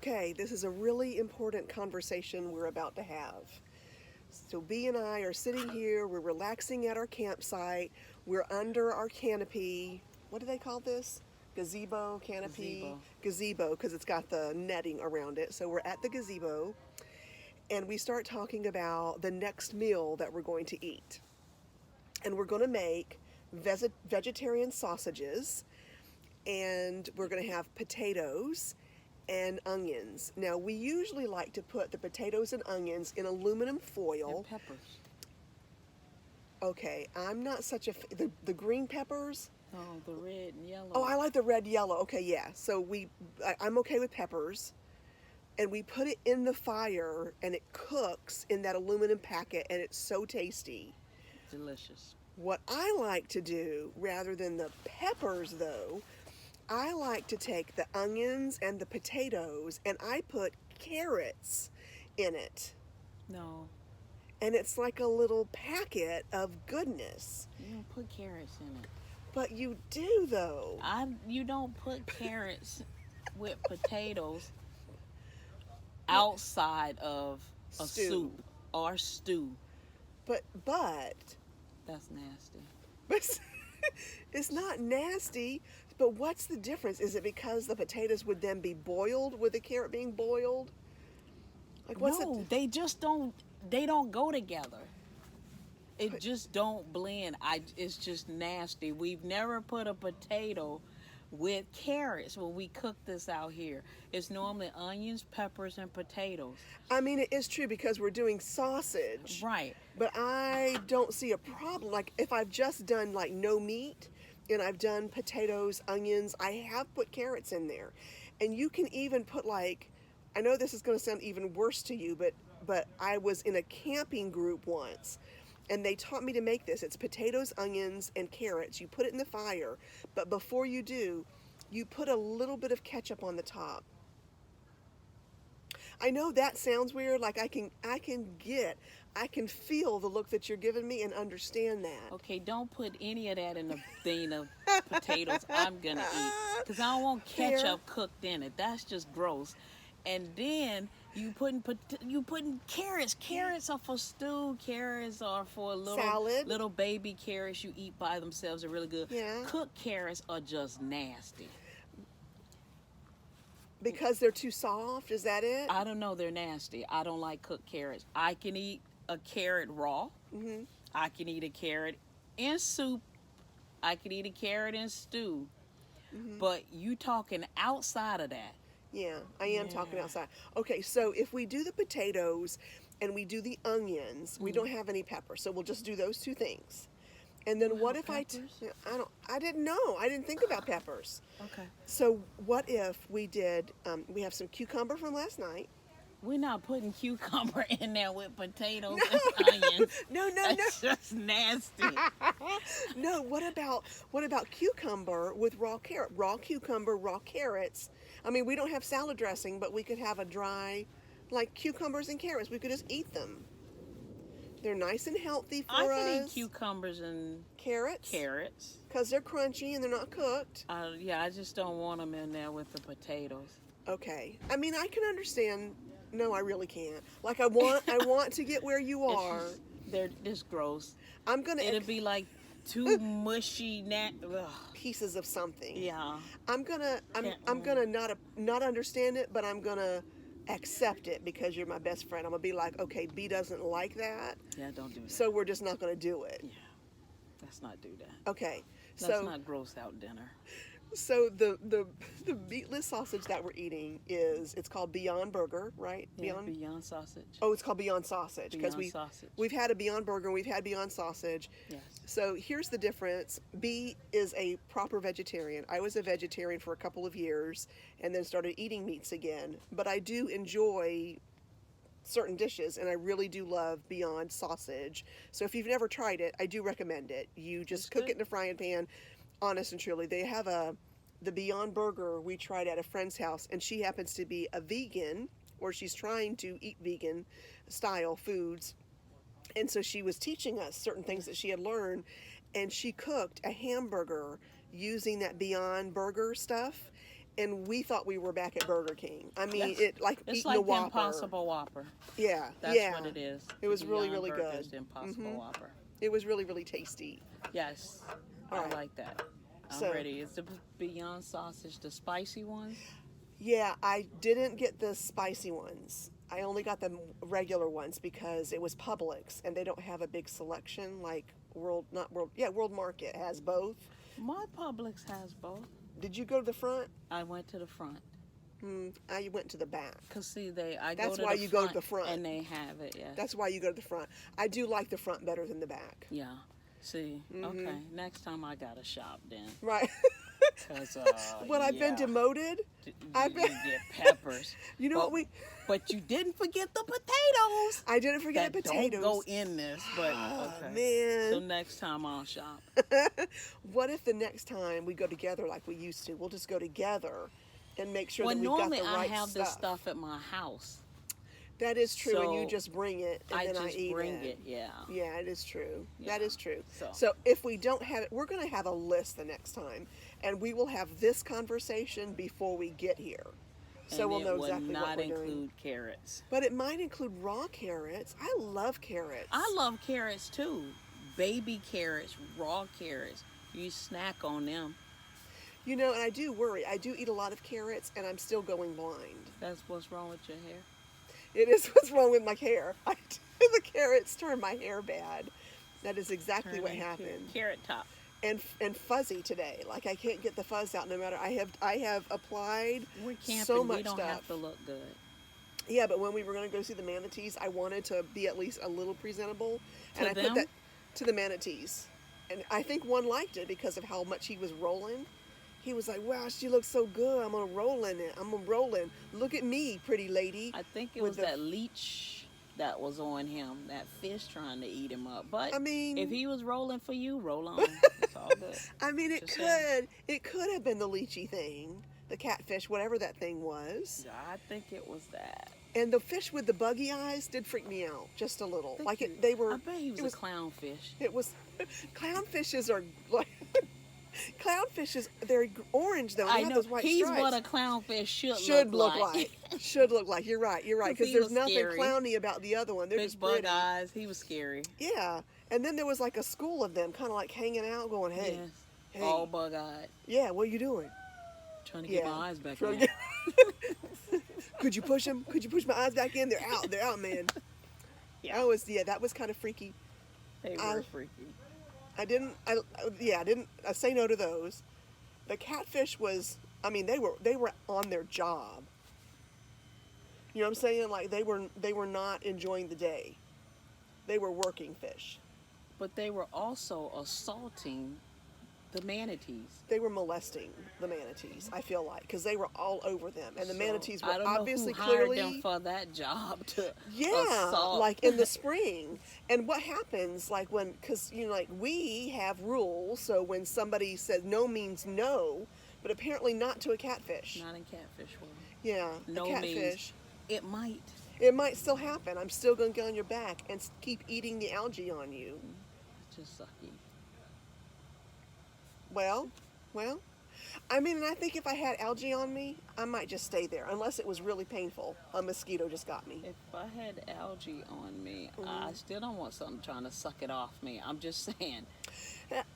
Okay, this is a really important conversation we're about to have. So, B and I are sitting here, we're relaxing at our campsite, we're under our canopy. What do they call this? Gazebo, canopy, gazebo, because it's got the netting around it. So, we're at the gazebo and we start talking about the next meal that we're going to eat. And we're going to make vegetarian sausages, and we're going to have potatoes and onions. Now, we usually like to put the potatoes and onions in aluminum foil. And peppers. Okay, I'm not such a the green peppers. Oh, the red and yellow. Oh, I like the red yellow. Okay, yeah. So I'm okay with peppers, and we put it in the fire, and it cooks in that aluminum packet, and it's so tasty. Delicious. What I like to do, rather than the peppers, though, I like to take the onions and the potatoes and I put carrots in it. No. And it's like a little packet of goodness. You don't put carrots in it. But you do, though. You don't put carrots with potatoes outside of a soup or stew. But that's nasty. But it's not nasty. But what's the difference? Is it because the potatoes would then be boiled with the carrot being boiled? Like they just don't. They don't go together. It just don't blend. It's just nasty. We've never put a potato with carrots when we cook this out here. It's normally onions, peppers, and potatoes. I mean, it is true because we're doing sausage. Right. But I don't see a problem. Like if I've just done like no meat, and I've done potatoes, onions, I have put carrots in there. And you can even put like, I know this is going to sound even worse to you, but I was in a camping group once, and they taught me to make this. It's potatoes, onions, and carrots. You put it in the fire, but before you do, you put a little bit of ketchup on the top. I know that sounds weird, like I can feel the look that you're giving me and understand that. Okay, don't put any of that in the thing of potatoes I'm gonna eat, because I don't want ketchup cooked in it. That's just gross. And then you putting carrots. Carrots are for stew. Carrots are for salad. Little baby carrots you eat by themselves are really good. Yeah. Cooked carrots are just nasty. Because they're too soft, is that it? I don't know, they're nasty. I don't like cooked carrots. I can eat a carrot raw. Mm-hmm. I can eat a carrot in soup. I can eat a carrot in stew. Mm-hmm. But you talking outside of that. Yeah, I am talking outside. Okay, so if we do the potatoes and we do the onions, we don't have any pepper, so we'll just do those two things. And then what if I didn't know. I didn't think about peppers. Okay. So what if we did, we have some cucumber from last night. We're not putting cucumber in there with potatoes and onions. No. That's just nasty. No, what about cucumber with raw carrot? Raw cucumber, raw carrots. I mean, we don't have salad dressing, but we could have a dry, like cucumbers and carrots. We could just eat them. They're nice and healthy for us. I can eat cucumbers and carrots. Because they're crunchy and they're not cooked. Yeah, I just don't want them in there with the potatoes. Okay. I mean, I can understand. No, I really can't. Like, I want to get where you are. They're just gross. It'll be like two mushy pieces of something. Yeah. I'm gonna not understand it, but I'm gonna accept it because you're my best friend. I'm gonna be like, okay, B doesn't like that. Yeah, don't do that. So we're just not gonna do it. Yeah. Let's not do that. Okay. Let's not gross out dinner. So the meatless sausage that we're eating it's called Beyond Burger, right? Yeah, Beyond Sausage. Oh, it's called Beyond Sausage because we've had a Beyond Burger and we've had Beyond Sausage. Yes. So here's the difference. B is a proper vegetarian. I was a vegetarian for a couple of years and then started eating meats again. But I do enjoy certain dishes, and I really do love Beyond Sausage. So if you've never tried it, I do recommend it. You just cook it in a frying pan. Honest and truly, they have the Beyond Burger we tried at a friend's house, and she happens to be a vegan, or she's trying to eat vegan style foods, and so she was teaching us certain things that she had learned, and she cooked a hamburger using that Beyond Burger stuff, and we thought we were back at Burger King. I mean, That's- it like It's eating like a the Whopper. Impossible Whopper. Yeah, That's yeah. what it is. It was The really, Beyond really Burger good. is the Impossible Whopper. It was really, really tasty. Yes, All I right. like that. I'm So- ready. Is the Beyond sausage the spicy ones? Yeah, I didn't get the spicy ones. I only got the regular ones because it was Publix, and they don't have a big selection like World Market has both. My Publix has both. Did you go to the front? I went to the front. I went to the back. Cause see, That's why you go to the front. and they have it. Yeah. That's why you go to the front. I do like the front better than the back. Yeah. See. Okay. Next time I gotta shop then. Right. Cause When I've been demoted, I've you been. get peppers. You know what we? But you didn't forget the potatoes. I didn't forget That the potatoes. don't go in this, but okay. Man. So next time I'll shop. What if the next time we go together like we used to? We'll just go together and make sure Well, that we've got normally the right I have stuff. this stuff at my house. That is true, and you So, just bring it and I then just I eat bring it. it. Yeah. Yeah, it is true. Yeah. That is true. So- So if we don't have it, we're going to have a list the next time, and we will have this conversation before we get here. So And we'll it know will exactly not what we're include doing. carrots. But it might include raw carrots. I love carrots. I love carrots too. Baby carrots, raw carrots. You snack on them. You know, and I do worry. I do eat a lot of carrots, and I'm still going blind. That's what's wrong with your hair. It is what's wrong with my hair. The carrots turn my hair bad. That is exactly what Turning happened. Carrot top. And fuzzy today. Like I can't get the fuzz out no matter. I have applied We're camping. so much we don't stuff. have to look good. Yeah, but when we were going to go see the Manatees, I wanted to be at least a little presentable, and To I them? put that to the Manatees. And I think one liked it because of how much he was rolling. He was like, "Wow, she looks so good. I'm gonna roll in it. I'm gonna roll in. Look at me, pretty lady." I think it With was the- that leech that was on him, that fish trying to eat him up. But I mean- if he was rolling for you, roll on. It's all good. I mean, it Just saying. could have been the lychee thing, the catfish, whatever that thing was. I think it was that. And the fish with the buggy eyes did freak me out just a little. Think Like you- they were. I bet he was, it was a clownfish. It was clownfishes are like clownfishes. They're orange though. They I have know those white he's stripes. what a clownfish should look like. like. Should look like. You're right. You're right. 'Cause Because he there's was nothing scary. clowny about the other one. They're Big just bug pretty. eyes. He was scary. Yeah. And then there was like a school of them, kind of like hanging out, going, "Hey, Yes. hey, All bug eyed. yeah, what are you doing? Trying to get Yeah. my eyes back Trying in. to Could you push them? Could you push my eyes back in? They're out. They're out, man." Yeah. That was kind of freaky. They I- were freaky. I didn't say no to those. The catfish was, I mean, they were on their job. You know what I'm saying? Like they were not enjoying the day. They were working fish. But they were also assaulting the manatees. They were molesting the manatees, I feel like, because they were all over them. And the So, manatees I were don't know obviously who hired clearly them for that job to yeah, assault. like in the spring. And what happens, like when, because, you know, like we have rules, so when somebody says no means no, but apparently not to a catfish. Not in catfish world. Yeah, No a catfish. means it might. It might still happen. I'm still going to get on your back and keep eating the algae on you. It's just sucky. Well, I mean, and I think if I had algae on me, I might just stay there, unless it was really painful. A mosquito just got me. If I had algae on me, Mm-hmm. I still don't want something trying to suck it off me. I'm just saying.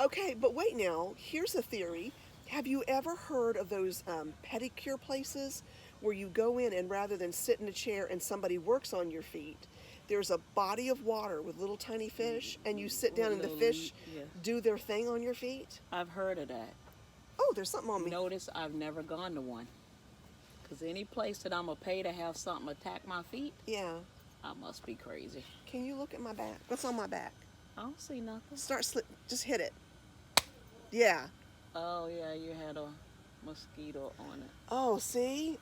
Okay, but wait now. Here's a theory. Have you ever heard of those pedicure places where you go in and rather than sit in a chair and somebody works on your feet, there's a body of water with little tiny fish, and you sit down and the Little fish yeah. do their thing on your feet? I've heard of that. Oh, there's something on me. Notice I've never gone to one. Because any place that I'm going to pay to have something attack my feet, Yeah. I must be crazy. Can you look at my back? What's on my back? I don't see nothing. Just hit it. Yeah. Oh, yeah, you had a mosquito on it. Oh, see?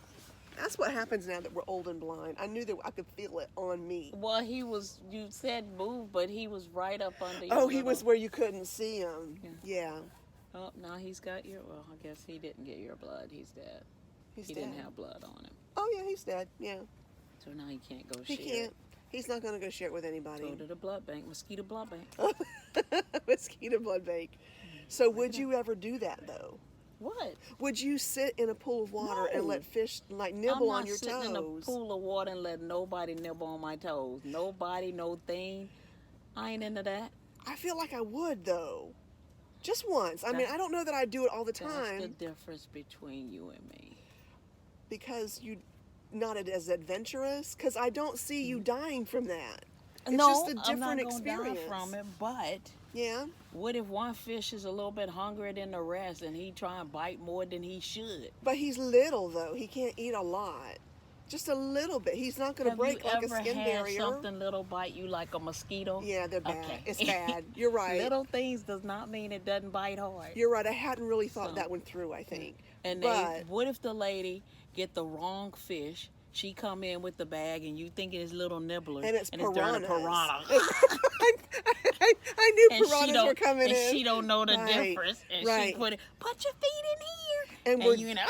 That's what happens now that we're old and blind. I knew that I could feel it on me. Well, you said move, but he was right up under you. Oh, he was where you couldn't see him. Yeah. Yeah. Oh, now he's got well, I guess he didn't get your blood. He's dead. He's He dead. didn't have blood on him. Oh, yeah, he's dead. Yeah. So now he can't go He share. can't. He's not going to go share it with Go anybody. to the blood bank, mosquito blood bank. Mosquito blood bank. So would you ever do that, though? What? Would you sit in a pool of water and No. let fish like I'm nibble not on your sitting in a toes? pool of water and let nobody nibble on my toes. Nobody, no thing. I ain't into that. I feel like I would though. Just once. I mean, That- I don't know that I do it all the That's the time difference between you and me. because you not as adventurous. Because I don't see you dying from that. It's No, just a I'm not different gonna experience. die from it. But Yeah. what if one fish is a little bit hungrier than the rest, and he try and bite more than he should? But he's little though. He can't eat a lot. Just a little bit. He's not going to Have break you like a ever skin had barrier. something little bite you like a mosquito? Yeah, they're bad. Okay. It's bad. You're right. Little things does not mean it doesn't bite hard. You're right. I hadn't really thought So- that one through, I think. And but what if the lady get the wrong fish? She come in with the bag, and you thinking it's little nibblers, and it's darn piranhas. piranha. I knew And she piranhas don't, were coming and in. she don't know the Right, difference, and right. she put your feet in here, And we're- you know,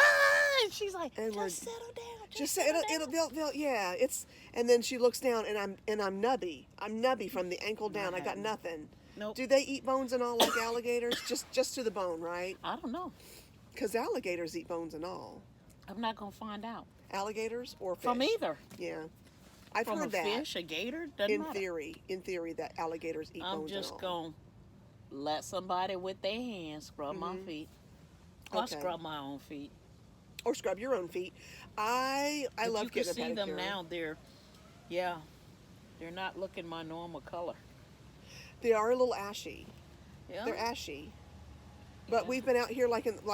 and she's like, and we're- just settle down, Just say settle it'll down. they'll yeah. It's and then she looks down and I'm nubby. I'm nubby from the ankle down. I got Right. nothing. Nope. Do they eat bones and all like alligators? just to the bone, right? I don't know. Because alligators eat bones and all. I'm not gonna find out Alligators or fish? from either. Yeah, I've From heard a that. fish, a gator, doesn't In matter. theory, that alligators eat I'm bones just and all. gonna let somebody with their hands scrub my feet. I Okay. scrub my own feet. Or scrub your own feet. I If love you can getting a see them pedicure. now, they're not looking my normal color. They are a little ashy. Yeah. They're ashy. But Yeah. we've been out here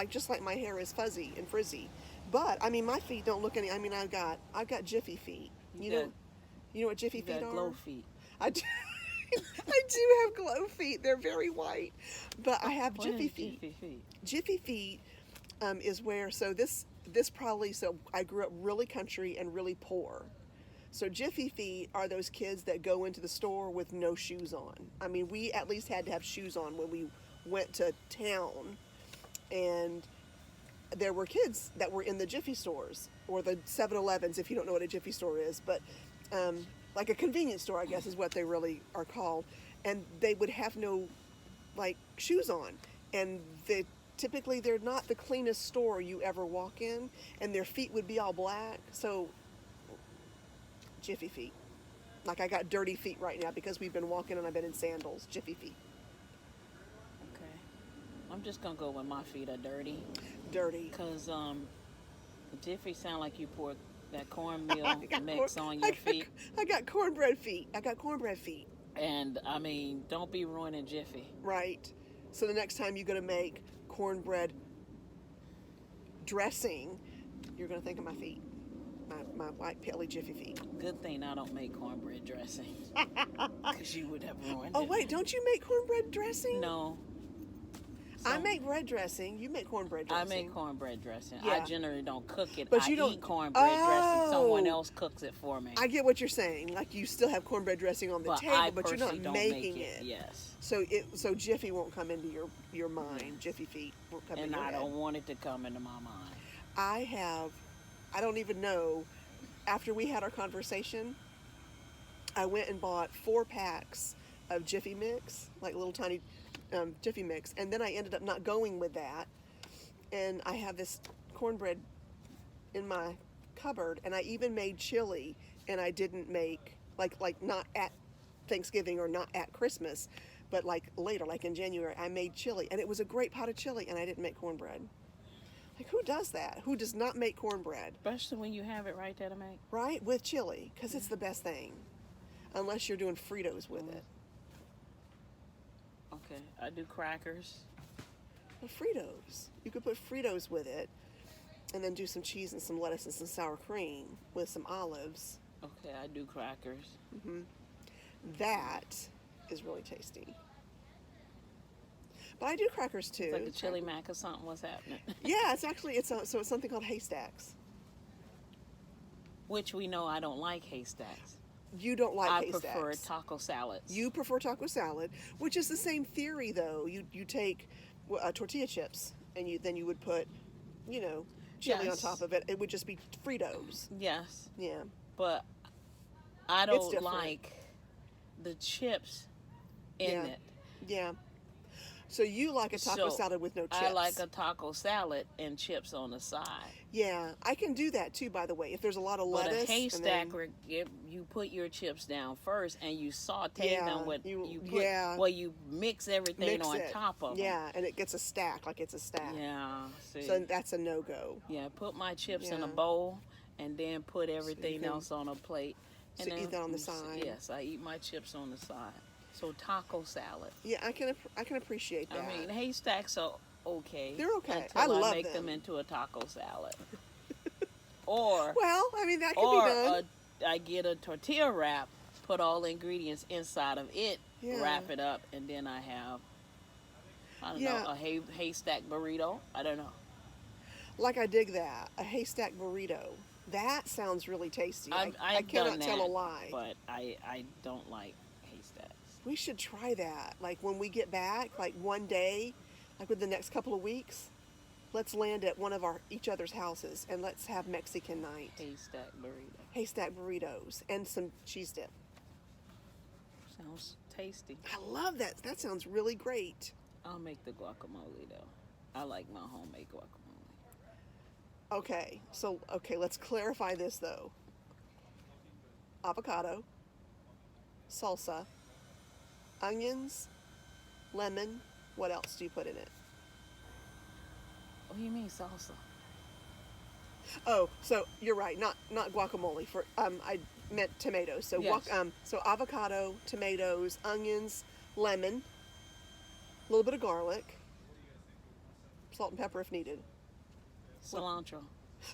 just like my hair is fuzzy and frizzy. But I mean my feet don't look any I've got jiffy feet. You know what jiffy You feet got are? glow feet. I do, I do have glow feet. They're very white. But I have What jiffy is feet. Jiffy feet? Jiffy feet is where this probably I grew up really country and really poor. So jiffy feet are those kids that go into the store with no shoes on. I mean, we at least had to have shoes on when we went to town, and there were kids that were in the Jiffy stores or the 7-Elevens, if you don't know what a Jiffy store is, but like a convenience store, I guess is what they really are called, and they would have no shoes on, and typically they're not the cleanest store you ever walk in, and their feet would be all black. So Jiffy feet. Like I got dirty feet right now because we've been walking and I've been in sandals. Jiffy feet. Okay. I'm just gonna go with my feet are dirty. Dirty. Cause Jiffy sound like you poured that cornmeal mix on your feet. I got cornbread feet. And I mean, don't be ruining Jiffy. Right. So the next time you're going to make cornbread dressing, you're going to think of my feet. My white, pilly Jiffy feet. Good thing I don't make cornbread dressing. Cause you would have ruined Oh, it. wait, don't you make cornbread dressing? No. I So- make bread dressing. You make cornbread I dressing. make cornbread dressing. Yeah. I generally don't cook it. But I you don't- eat cornbread dressing. Someone Oh. else cooks it for me. I get what you're saying. Like you still have cornbread dressing on the but table, I but you're not personally don't making make it. Yes. So Jiffy won't come into your mind. Jiffy feet won't come And into your I head. don't want it to come into my mind. I don't even know, after we had our conversation, I went and bought 4 packs of Jiffy Mix, like little tiny Jiffy Mix, and then I ended up not going with that, and I have this cornbread in my cupboard, and I even made chili, and I didn't make, like not at Thanksgiving or not at Christmas, but like later, like in January, I made chili, and it was a great pot of chili, and I didn't make cornbread. Like, who does that? Who does not make cornbread? Especially when you have it right there to make. Right? With chili, because it's the best thing. Unless you're doing Fritos with it. Okay. I do crackers. But Fritos. You could put Fritos with it, and then do some cheese and some lettuce and some sour cream with some olives. Okay, I do crackers. That is really tasty. But I do crackers too. It's like a chili mac or something. What's happening? Yeah, it's something called haystacks. Which we know I don't like haystacks. You don't like I haystacks. prefer taco salads. You prefer taco salad, which is the same theory though. You take tortilla chips and then you would put, chili on Yes. top of it. It would just be Fritos. Yes, Yeah. but I It's don't different. like the chips in Yeah. it. Yeah. So you like a taco So, salad with no chips? I like a taco salad and chips on the side. Yeah, I can do that too. By the way, if there's a lot of But lettuce, a haystack, and you put your chips down first, and you saute Yeah, them with you- put yeah. well, you mix everything mix on it. top of them. Yeah, and it gets a stack, like it's a stack. Yeah. See. So that's a no go. Yeah. Put my chips in a Yeah. bowl, and then put everything can- else on a plate. So And you then, eat that on the side? Yes, I eat my chips on the side. So taco salad. Yeah, I can appreciate that. I mean, haystacks are okay. They're okay. Until I love make them them. into a taco salad. Or Well, I mean that could be done. I get a tortilla wrap, put all the ingredients inside of it, Yeah. wrap it up, and then I have, I don't Yeah. know, a haystack burrito. I don't know. Like I dig that. A haystack burrito. That sounds really tasty. I I've cannot done tell that, a lie. but I don't like haystacks. We should try that. Like when we get back, like one day, like within the next couple of weeks, let's land at one of each other's houses and let's have Mexican night. Haystack burrito. Haystack burritos and some cheese dip. Sounds tasty. I love that. That sounds really great. I'll make the guacamole though. I like my homemade guacamole. Okay, let's clarify this though. Avocado, salsa, onions, lemon. What else do you put in it? What do you mean salsa? Oh, so you're right. Not guacamole. For I meant tomatoes. So Yes. so avocado, tomatoes, onions, lemon, a little bit of garlic, salt and pepper if needed. Cilantro.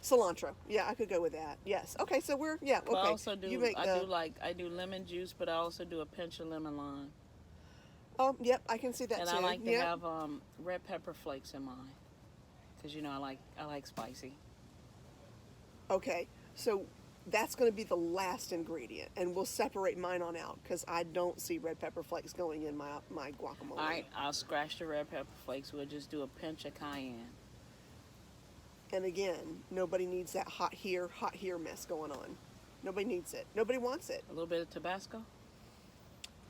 Cilantro. Yeah, I could go with that. Yes. Okay, so we're okay. But I also do. You make I do lemon juice, but I also do a pinch of lemon lime, Oh, yep, I can see that and too. I like to Yep. have red pepper flakes in mine, because I like spicy. Okay, so that's going to be the last ingredient, and we'll separate mine on out because I don't see red pepper flakes going in my guacamole. All right, I'll scratch the red pepper flakes. We'll just do a pinch of cayenne. And again, nobody needs that hot here mess going on. Nobody needs it. Nobody wants it. A little bit of Tabasco.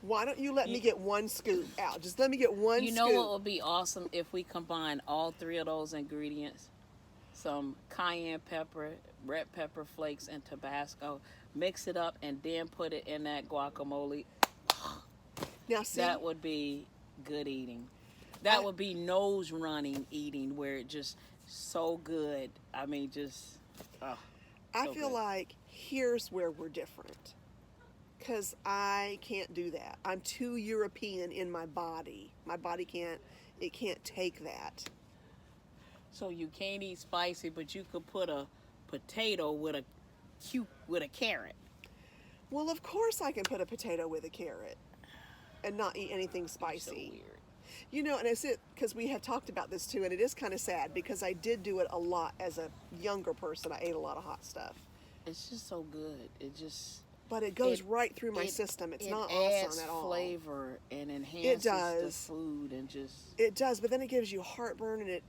Why don't you let me get one scoop out? Just let me get one You scoop. know what would be awesome if we combine all three of those ingredients? Some cayenne pepper, red pepper flakes, and Tabasco. Mix it up and then put it in that guacamole. Now, see, That would be good eating. That would be nose running eating, where it just so good. I mean, just. Oh, I so feel good. like here's where we're different. Because I can't do that. I'm too European in my body. My body can't take that. So you can't eat spicy, but you could put a potato with a carrot. Well, of course I can put a potato with a carrot and not eat anything So spicy. weird. You know, and it's it because we had talked about this too, and it is kind of sad because I did do it a lot as a younger person. I ate a lot of hot stuff, It's just so good. It just. but it goes It- right through my it- system. It's it not adds awesome at all. flavor and enhances does. the food and just. It does, but then it gives you heartburn, and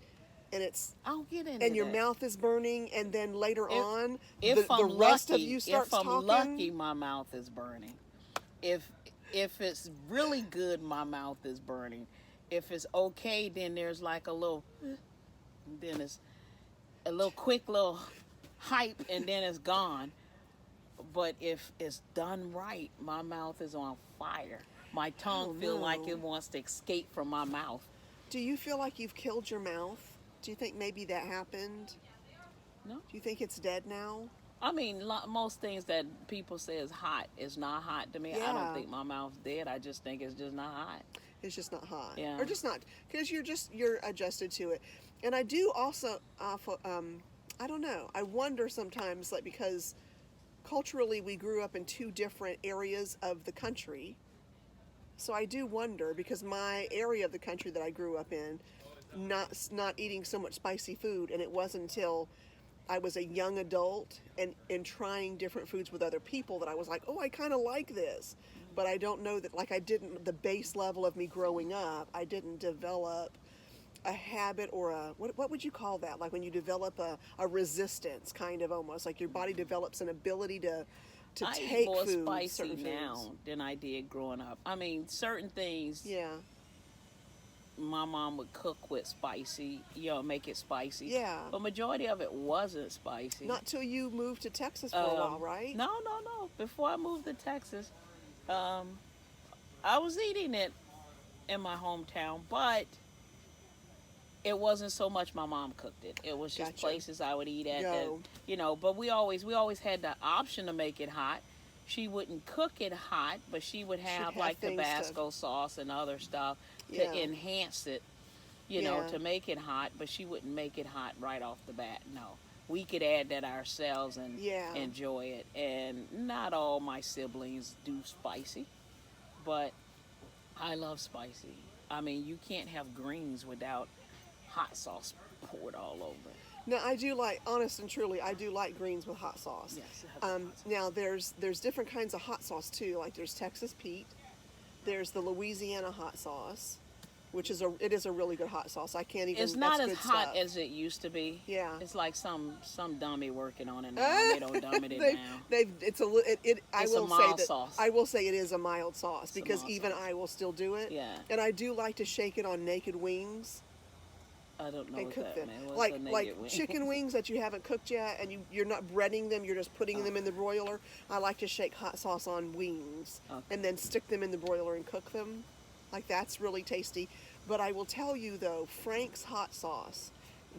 it's I'll get into and your that. mouth is burning, and then later on, If the I'm rest lucky, of you starts if I'm talking. lucky, my mouth is burning. If it's really good, my mouth is burning. If it's okay, then there's like a little, then it's a little quick little hype, and then it's gone. But if it's done right, my mouth is on fire. My tongue feel like no. it wants to escape from my mouth. Do you feel like you've killed your mouth? Do you think maybe that happened? No. Do you think it's dead now? I mean, most things that people say is hot is not hot to me. I Yeah. don't think my mouth's dead. I just think it's just not hot. It's just not hot, Yeah. or just not because you're adjusted to it. And I do also, I don't know. I wonder sometimes, like because culturally we grew up in two different areas of the country, so I do wonder because my area of the country that I grew up in, not eating so much spicy food, and it wasn't until I was a young adult and trying different foods with other people that I was like, oh, I kind of like this. But I don't know that, like I didn't, the base level of me growing up, I didn't develop a habit or what would you call that? Like when you develop a resistance, kind of almost, like your body develops an ability to I take eat more food, spicy certain now foods. than I did growing up. I mean, certain things Yeah. my mom would cook with spicy, make it spicy. Yeah. But majority of it wasn't spicy. Not till you moved to Texas for a while, right? No. Before I moved to Texas, I was eating it in my hometown, but it wasn't so much my mom cooked it. It was just Gotcha. places I would eat at Go. that, but we always had the option to make it hot. She wouldn't cook it hot, but she would have like things Tabasco sauce and other stuff to Yeah. enhance it, Yeah. to make it hot, but she wouldn't make it hot right off the bat. No. We could add that ourselves and Yeah. enjoy it. And not all my siblings do spicy, but I love spicy. I mean, you can't have greens without hot sauce poured all over it. Now, I do like, honest and truly, I do like greens with hot sauce. Yes, it has hot sauce. Now, there's different kinds of hot sauce too. Like there's Texas Pete, there's the Louisiana hot sauce, which is it is a really good hot sauce. I can't even. It's not that's as good hot stuff. as it used to be. Yeah. It's like some dummy working on it now. They don't dummy it down. It's a li- it I It's a will say mild that sauce. I will say it is a mild sauce It's a because mild even sauce. I will still do it. Yeah. And I do like to shake it on naked wings I don't know and what cook that them. means. What's a Like naked wing? chicken wings that you haven't cooked yet and you're not breading them, you're just putting them in the broiler. I like to shake hot sauce on wings Okay. and then stick them in the broiler and cook them. Like that's really tasty. But I will tell you though, Frank's hot sauce,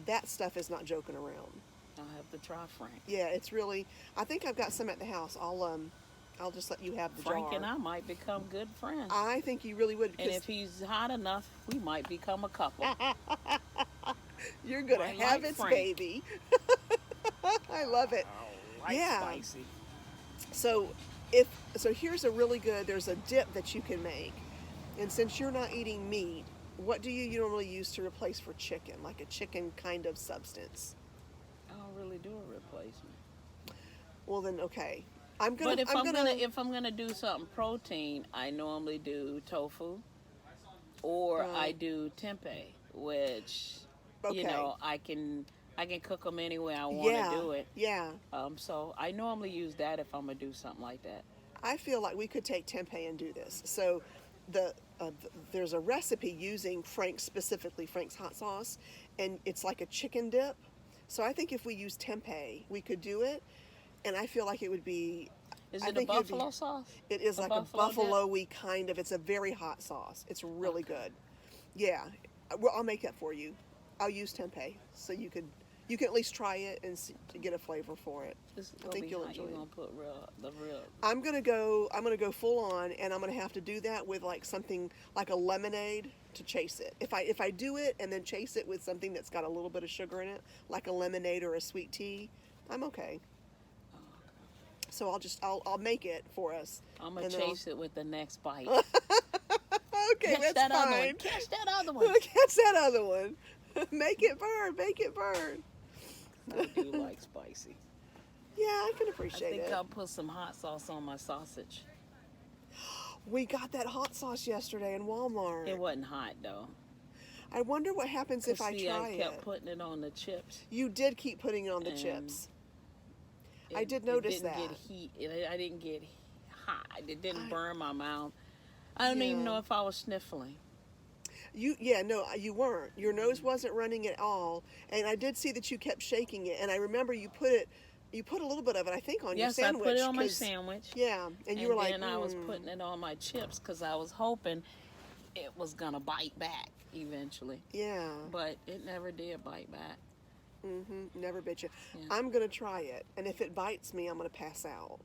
that stuff is not joking around. I'll have to try Frank. Yeah, it's really. I think I've got some at the house. I'll just let you have the Frank jar. and I might become good friends. I think you really would. And 'Cause if he's hot enough, we might become a couple. you're gonna Right, have like its Frank. baby. I love it. I like Yeah. spicy. So here's a really good. There's a dip that you can make, and since you're not eating meat, what do you normally use to replace for chicken, like a chicken kind of substance? I don't really do a replacement. Well then, okay. I'm gonna. But if I'm gonna do something protein, I normally do tofu, or I Right. do tempeh, which Okay. I can cook them any way I want to do it. Yeah. So I normally use that if I'm gonna do something like that. I feel like we could take tempeh and do this. So there's a recipe using specifically Frank's hot sauce, and it's like a chicken dip. So I think if we use tempeh, we could do it, and I feel like it would be. Is I it a think would be- buffalo sauce? It is like a buffalo dip? buffalo-y kind of. It's a very hot sauce. It's really good. Yeah, well, I'll make that for you. I'll use tempeh, so you can at least try it and to get a flavor for it. This is I gonna think be you'll hot. enjoy You're it. gonna put the real. I'm gonna go full on, and I'm gonna have to do that with like something like a lemonade to chase it. If I do it and then chase it with something that's got a little bit of sugar in it, like a lemonade or a sweet tea, I'm okay. So I'll make it for us. I'm gonna and then I'll- chase it with the next bite. Okay, Catch that's that other fine. one. Catch that other one. Catch that other one. Make it burn. Make it burn. I do like spicy. Yeah, I can I appreciate think it. I'll put some hot sauce on my sausage. We got that hot sauce yesterday in Walmart. It wasn't hot though. I wonder what happens if I See, try I kept it. putting it on the chips. You did keep putting it on the And chips. I did notice it that. didn't get heat. I didn't get hot. It didn't burn my mouth. I don't even Yeah. know if I was sniffling. You weren't. Your nose wasn't running at all, and I did see that you kept shaking it. And I remember you put a little bit of it, I think, on your Yes, I sandwich. put it on my 'cause- sandwich. Yeah, and you were like, then I was putting it on my chips because I was hoping it was gonna bite back eventually. Yeah. But it never did bite back. Never bit you. Yeah. I'm gonna try it, and if it bites me, I'm gonna pass out.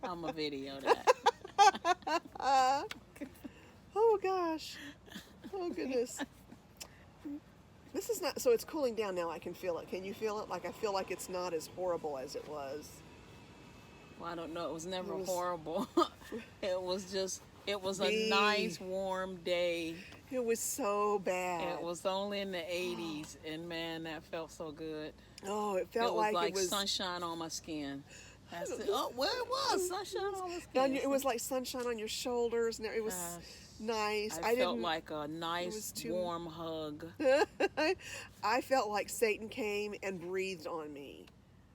I'm a video that. Oh gosh. Oh goodness. This is not. So it's cooling down now. I can feel it. Can you feel it? Like I feel like it's not as horrible as it was. Well, I don't know. It was never It was- horrible. It was a Me. nice warm day. It was so bad. It was only in the 80s, and man, that felt so good. Oh, it It felt was like it was. sunshine on my skin. That's it. Oh, well, it was sunshine on my on skin. your- it was like sunshine on your shoulders, and it was Gosh, nice. I felt didn't. like a was nice too- warm hug. I felt like Satan came and breathed on me,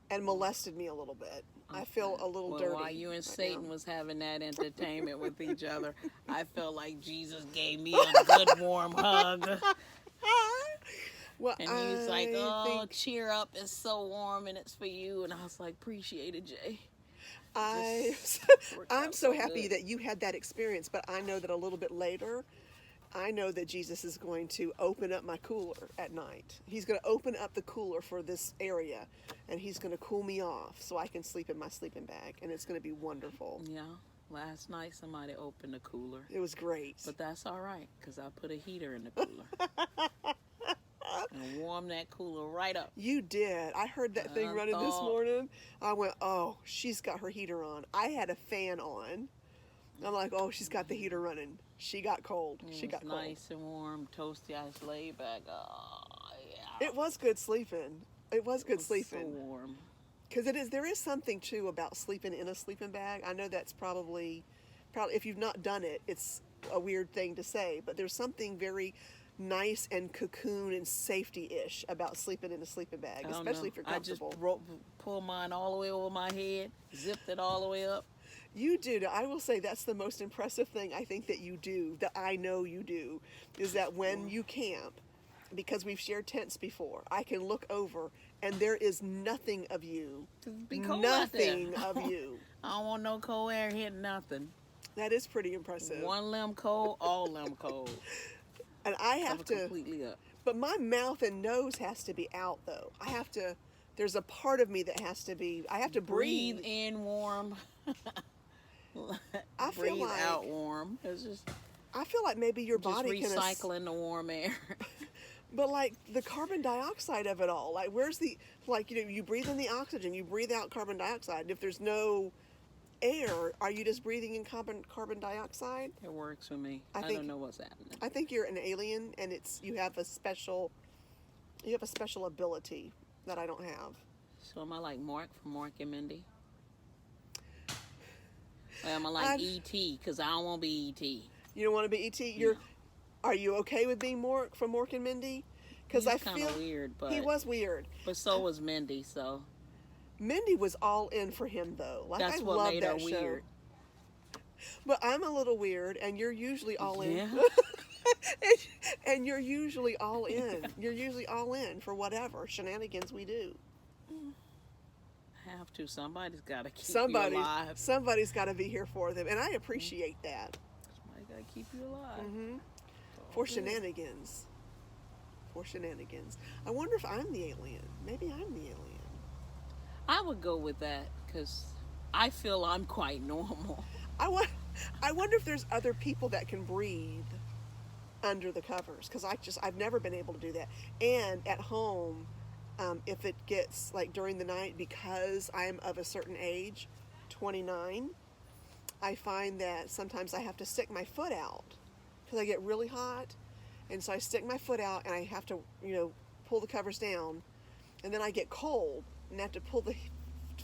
and molested me a little bit. I feel a little Well, dirty. while you and right Satan now. was having that entertainment with each other, I felt like Jesus gave me a good warm hug. Well, And he was like, oh, think cheer up, it's so warm and it's for you. And I was like, appreciate it, Jay. I, Worked I'm out so so happy good. that you had that experience, but I know that a little bit later, I know that Jesus is going to open up my cooler at night. He's going to open up the cooler for this area, and he's going to cool me off so I can sleep in my sleeping bag, and it's going to be wonderful. Yeah, last night somebody opened the cooler. It was great. But that's all right, because I put a heater in the cooler. And warm that cooler right up. You did. I heard that thing running this morning. I went, oh, she's got her heater on. I had a fan on. I'm like, oh, she's got the heater running. She got cold. She got cold. Nice and warm, toasty. I just laid back. Oh, yeah. It was good sleeping. It was good sleeping. So warm. Because there is something too about sleeping in a sleeping bag. I know that's probably if you've not done it, it's a weird thing to say, but there's something very nice and cocoon and safety-ish about sleeping in a sleeping bag, especially if you're comfortable. I just pulled mine all the way over my head, zipped it all the way up. You do. I will say that's the most impressive thing I think that you do, that I know you do, is that when you camp, because we've shared tents before, I can look over and there is nothing of you. Be cold nothing out there. of you. I don't want no cold air hitting nothing. That is pretty impressive. One limb cold, all limb cold. And I have to, completely up. But my mouth and nose has to be out though. There's a part of me that has to be, I have to breathe. Breathe in warm. I feel breathe like, out warm. It's just I feel like maybe your just body can recycling the warm air. But like the carbon dioxide of it all, like where's the, like, you breathe in the oxygen, you breathe out carbon dioxide. If there's no air, are you just breathing in carbon dioxide? It works for me. I don't know what's happening. I think you're an alien, and you have a special ability that I don't have. So am I like Mark from Mark and Mindy? Or am I like E.T.? Because I don't want to be E.T. You don't want to be E.T.? No. Are you okay with being Mork from Mork and Mindy? Because I feel kind of weird, but he was weird. But so was Mindy. So Mindy was all in for him though. Like, that's I what love made that her show. weird. But I'm a little weird, and you're usually all in. Yeah. and you're usually all in. You're usually all in for whatever shenanigans we do. Have to. Somebody's got to keep you alive. Somebody's got to be here for them, and I appreciate that. Somebody got to keep you alive. Mm-hmm. For shenanigans. For shenanigans. I wonder if I'm the alien. Maybe I'm the alien. I would go with that because I feel I'm quite normal. I wonder if there's other people that can breathe under the covers, because I've never been able to do that. And at home, if it gets like during the night, because I'm of a certain age, 29, I find that sometimes I have to stick my foot out because I get really hot, and so I stick my foot out and I have to pull the covers down, and then I get cold and have to pull the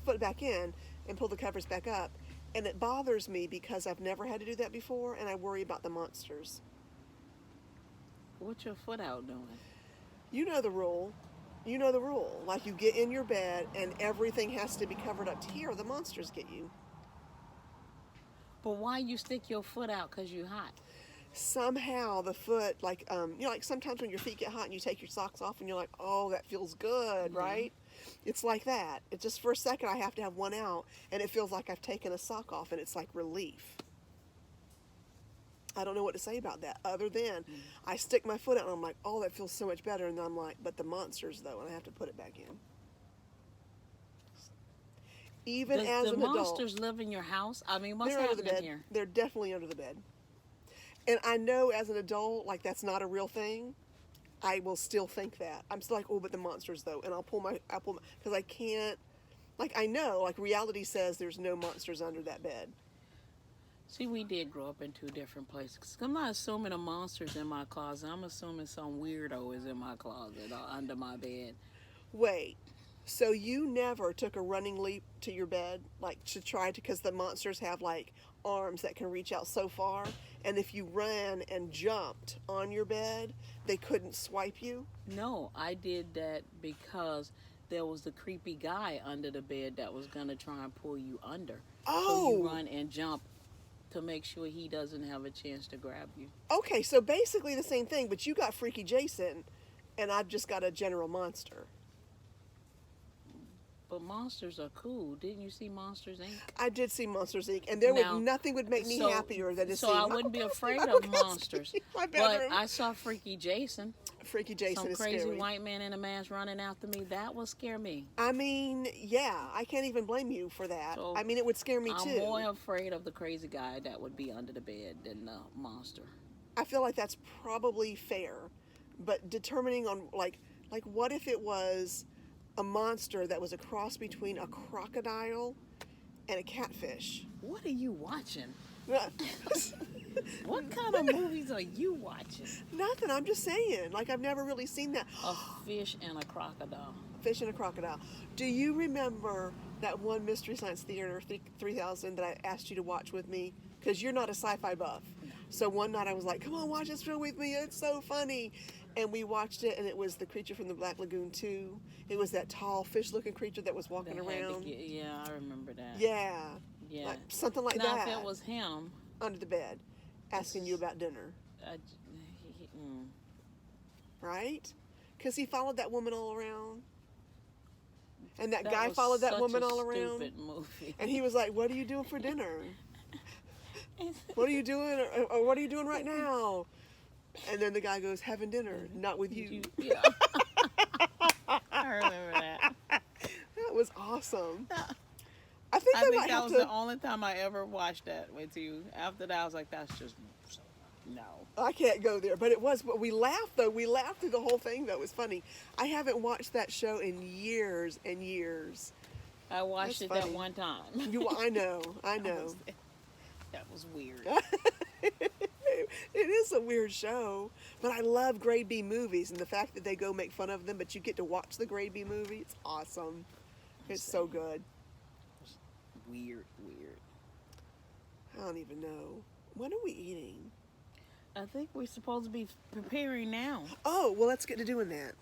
foot back in and pull the covers back up. And it bothers me because I've never had to do that before, and I worry about the monsters. What's your foot out doing? You know the rule. You know the rule. Like, you get in your bed and everything has to be covered up to here, or the monsters get you. But why you stick your foot out? Because you're hot. Somehow the foot, like, like sometimes when your feet get hot and you take your socks off and you're like, oh, that feels good, right? It's like that. It's just for a second I have to have one out, and it feels like I've taken a sock off, and it's like relief. I don't know what to say about that other than I stick my foot out and I'm like, oh, that feels so much better. And then I'm like, but the monsters though, and I have to put it back in. Even as an adult. The monsters live in your house? I mean, what's happening happening here? They're definitely under the bed. And I know as an adult, like, that's not a real thing. I will still think that. I'm still like, oh, but the monsters though. And I'll pull my, because I can't, like, I know, like, reality says there's no monsters under that bed. See, we did grow up in two different places. I'm not assuming a monster's in my closet. I'm assuming some weirdo is in my closet or under my bed. Wait, so you never took a running leap to your bed, like, to try to, because the monsters have, like, arms that can reach out so far, and if you ran and jumped on your bed, they couldn't swipe you? No, I did that because there was the creepy guy under the bed that was gonna try and pull you under. Oh. So you run and jump to make sure he doesn't have a chance to grab you. Okay, so basically the same thing, but you got Freaky Jason, and I've just got a general monster. But monsters are cool. Didn't you see Monsters Inc.? I did see Monsters Inc., and nothing would make me happier than to see. So I wouldn't be afraid of monsters. But I saw Freaky Jason. Freaky Jason is Some crazy scary. white man in a mask running after me. That would scare me. I mean, yeah, I can't even blame you for that. So I mean, it would scare me too. I'm more afraid of the crazy guy that would be under the bed than the monster. I feel like that's probably fair, but determining on like what if it was a monster that was a cross between a crocodile and a catfish? What are you watching? What kind of movies are you watching? Nothing. I'm just saying. Like, I've never really seen that. A fish and a crocodile. Fish and a crocodile. Do you remember that one Mystery Science Theater 3000 that I asked you to watch with me? Because you're not a sci-fi buff. So one night I was like, come on, watch this film with me. It's so funny. And we watched it, and it was The Creature from the Black Lagoon 2. It was that tall fish-looking creature that was walking around. Yeah, I remember that. Yeah. Yeah. Like, something like now, that. if it was him. Under the bed, asking you about dinner. Right? Because he followed that woman all around. And that guy followed that woman all around. Stupid movie. And he was like, what are you doing for dinner? What are you doing? Or what are you doing right now? And then the guy goes, having dinner, not with you. Yeah. I remember that. That was awesome. I think that was the only time I ever watched that with you. After that, I was like, that's just, no. I can't go there. But it was, but we laughed, though. We laughed through the whole thing, though. It was funny. I haven't watched that show in years and years. I watched it that one time. I know. That was weird. It is a weird show, but I love grade B movies, and the fact that they go make fun of them, but you get to watch the grade B movie, it's awesome. It's so good. Weird. I don't even know. When are we eating? I think we're supposed to be preparing now. Oh, well, let's get to doing that.